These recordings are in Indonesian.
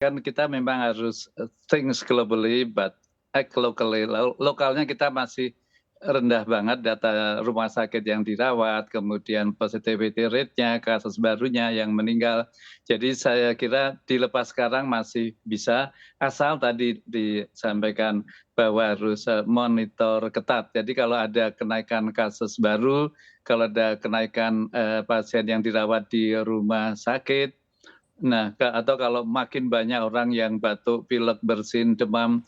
kan kita memang harus think globally but act locally. Lokalnya kita masih rendah banget data rumah sakit yang dirawat, kemudian positivity rate-nya, kasus barunya yang meninggal. Jadi saya kira dilepas sekarang masih bisa, asal tadi disampaikan bahwa harus monitor ketat. Jadi kalau ada kenaikan kasus baru, kalau ada kenaikan pasien yang dirawat di rumah sakit, nah, atau kalau makin banyak orang yang batuk, pilek, bersin, demam,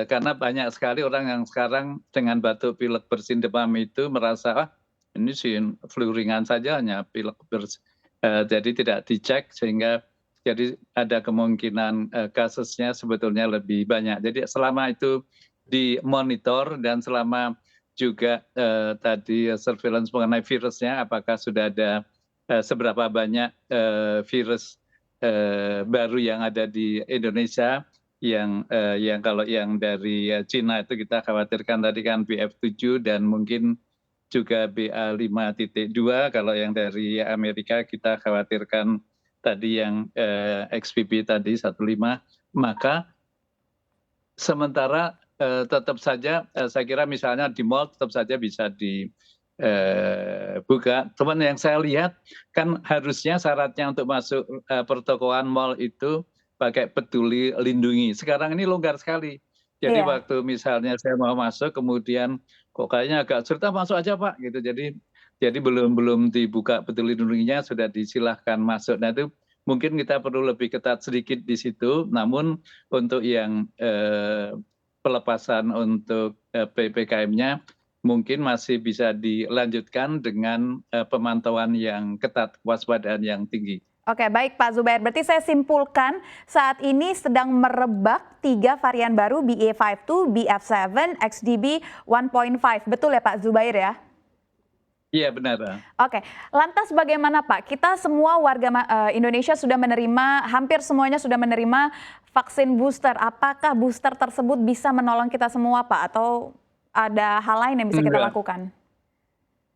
karena banyak sekali orang yang sekarang dengan batuk, pilek, bersin, demam itu merasa, ah ini sih flu ringan saja, hanya pilek, bersin. Jadi tidak dicek sehingga jadi ada kemungkinan kasusnya sebetulnya lebih banyak. Jadi selama itu dimonitor dan selama juga tadi surveillance mengenai virusnya, apakah sudah ada seberapa banyak virus baru yang ada di Indonesia yang kalau yang dari Cina itu kita khawatirkan tadi kan BF7 dan mungkin juga BA5.2, kalau yang dari Amerika kita khawatirkan tadi yang XBB tadi 15, maka sementara tetap saja saya kira misalnya di mall tetap saja bisa dibuka. Cuman yang saya lihat kan harusnya syaratnya untuk masuk pertokoan mall itu pakai peduli lindungi. Sekarang ini longgar sekali. Jadi Iya. waktu misalnya saya mau masuk kemudian kok kayaknya agak sulit, masuk aja Pak gitu. Jadi belum dibuka peduli lindunginya sudah disilahkan masuk. Nah itu mungkin kita perlu lebih ketat sedikit di situ. Namun untuk yang pelepasan untuk PPKM-nya mungkin masih bisa dilanjutkan dengan pemantauan yang ketat, kewaspadaan yang tinggi. Oke, baik Pak Zubair. Berarti saya simpulkan saat ini sedang merebak 3 varian baru BA.5.2, BF7, XBB 1.5. Betul ya Pak Zubair ya? Iya benar. Oke, lantas bagaimana Pak? Kita semua warga Indonesia sudah menerima, hampir semuanya sudah menerima vaksin booster. Apakah booster tersebut bisa menolong kita semua Pak? Atau ada hal lain yang bisa kita Enggak, lakukan?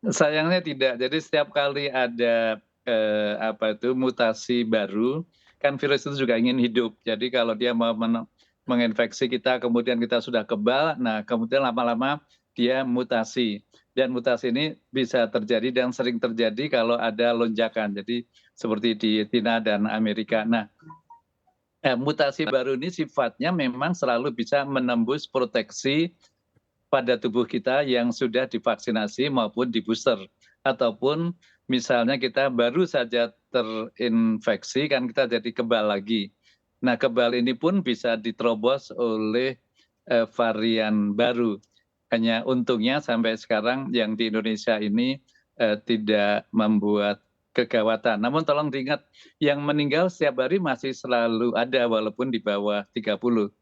sayangnya tidak. Jadi setiap kali ada mutasi baru, kan virus itu juga ingin hidup. Jadi kalau dia mau menginfeksi kita, kemudian kita sudah kebal, nah kemudian lama-lama dia mutasi. Dan mutasi ini bisa terjadi dan sering terjadi kalau ada lonjakan. Jadi seperti di China dan Amerika. Nah, mutasi baru ini sifatnya memang selalu bisa menembus proteksi pada tubuh kita yang sudah divaksinasi maupun di booster. Ataupun misalnya kita baru saja terinfeksi kan kita jadi kebal lagi. Nah kebal ini pun bisa diterobos oleh varian baru. Hanya untungnya sampai sekarang yang di Indonesia ini tidak membuat kegawatan. Namun tolong diingat, yang meninggal setiap hari masih selalu ada walaupun di bawah 30.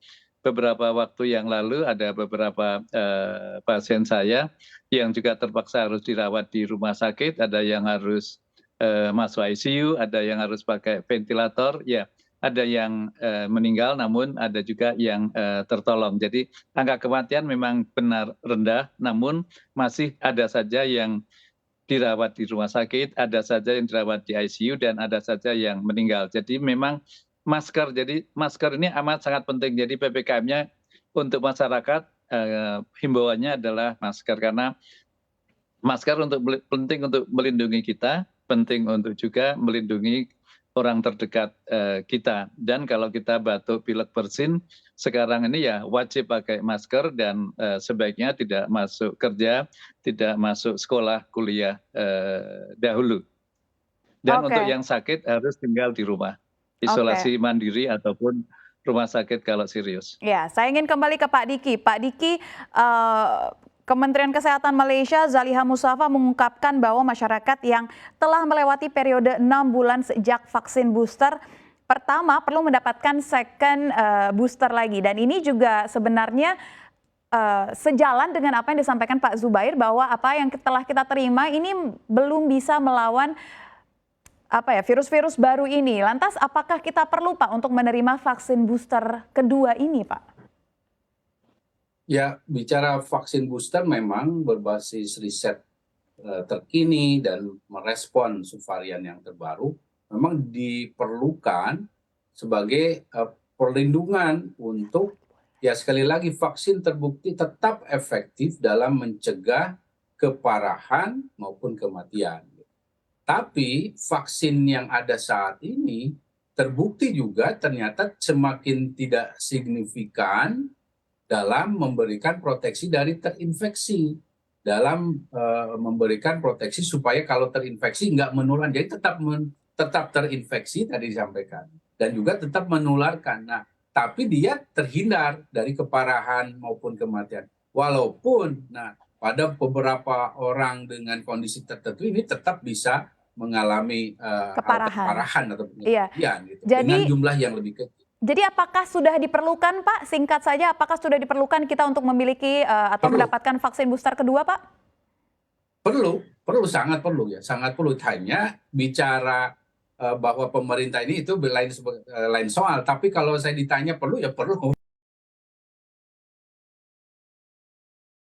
Beberapa waktu yang lalu ada beberapa pasien saya yang juga terpaksa harus dirawat di rumah sakit, ada yang harus masuk ICU, ada yang harus pakai ventilator, ya ada yang meninggal, namun ada juga yang tertolong. Jadi angka kematian memang benar rendah, namun masih ada saja yang dirawat di rumah sakit, ada saja yang dirawat di ICU, dan ada saja yang meninggal. Jadi memang masker, jadi masker ini amat sangat penting. Jadi PPKM-nya untuk masyarakat himbauannya adalah masker, karena masker penting untuk melindungi kita, penting untuk juga melindungi orang terdekat kita. Dan kalau kita batuk, pilek, bersin, sekarang ini ya wajib pakai masker dan sebaiknya tidak masuk kerja, tidak masuk sekolah, kuliah dahulu. Dan untuk yang sakit harus tinggal di rumah, Oke. isolasi mandiri ataupun rumah sakit kalau serius. Ya, saya ingin kembali ke Pak Diki. Pak Diki, Kementerian Kesehatan Malaysia Zaliha Mustafa mengungkapkan bahwa masyarakat yang telah melewati periode 6 bulan sejak vaksin booster pertama perlu mendapatkan second booster lagi. Dan ini juga sebenarnya sejalan dengan apa yang disampaikan Pak Zubair, bahwa apa yang telah kita terima ini belum bisa melawan virus-virus baru ini. Lantas apakah kita perlu Pak untuk menerima vaksin booster kedua ini Pak? Ya, bicara vaksin booster memang berbasis riset terkini dan merespon subvarian yang terbaru, memang diperlukan sebagai perlindungan untuk, ya sekali lagi, vaksin terbukti tetap efektif dalam mencegah keparahan maupun kematian. Tapi vaksin yang ada saat ini terbukti juga ternyata semakin tidak signifikan dalam memberikan proteksi dari terinfeksi, dalam memberikan proteksi supaya kalau terinfeksi nggak menular, jadi tetap terinfeksi tadi disampaikan, dan juga tetap menularkan. Nah, tapi dia terhindar dari keparahan maupun kematian. Walaupun, pada beberapa orang dengan kondisi tertentu ini tetap bisa mengalami keparahan atau kematian, gitu, dengan jumlah yang lebih kecil. Jadi apakah sudah diperlukan, Pak, singkat saja, apakah sudah diperlukan kita untuk memiliki atau mendapatkan vaksin booster kedua, Pak? Perlu, sangat perlu ya, sangat perlu. Hanya bicara bahwa pemerintah ini itu lain soal, tapi kalau saya ditanya perlu ya perlu.